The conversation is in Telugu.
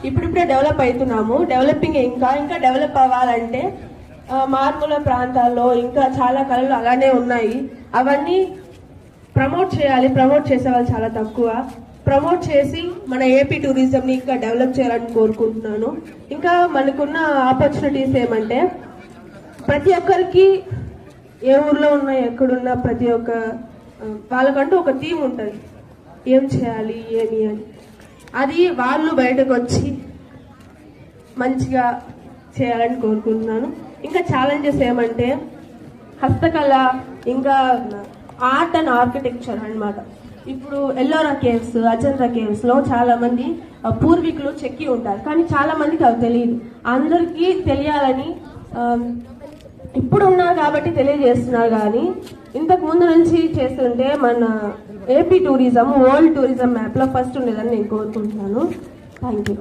ఇప్పుడిప్పుడే డెవలప్ అవుతున్నాము. డెవలపింగ్ ఇంకా డెవలప్ అవ్వాలంటే మారుమూల ప్రాంతాల్లో ఇంకా చాలా కళలు అలానే ఉన్నాయి. అవన్నీ ప్రమోట్ చేయాలి. ప్రమోట్ చేసే వాళ్ళు చాలా తక్కువ. ప్రమోట్ చేసి మన ఏపీ టూరిజంని ఇంకా డెవలప్ చేయాలని కోరుకుంటున్నాను. ఇంకా మనకున్న ఆపర్చునిటీస్ ఏమంటే ప్రతి ఒక్కరికి ఏ ఊర్లో ఉన్నా ఎక్కడున్నా ప్రతి ఒక్క వాళ్ళకంటూ ఒక థీమ్ ఉంటుంది, ఏం చేయాలి ఏమి అని. అది వాళ్ళు బయటకు వచ్చి మంచిగా చేయాలని కోరుకుంటున్నాను. ఇంకా ఛాలెంజెస్ ఏమంటే హస్తకళ, ఇంకా ఆర్ట్ అండ్ ఆర్కిటెక్చర్ అన్నమాట. ఇప్పుడు ఎల్లోరా కేవ్స్, అజంతా కేవ్స్ లో చాలా మంది పూర్వీకులు చెక్కి ఉంటారు, కానీ చాలా మందికి అవి తెలియదు. అందరికీ తెలియాలని ఇప్పుడు ఉన్నారు కాబట్టి తెలియజేస్తున్నారు. కానీ ఇంతకు ముందు నుంచి చేస్తుంటే మన AP tourism world tourism map లో ఫస్ట్ ఉండేదని నేను కోరుకుంటున్నాను. Thank you.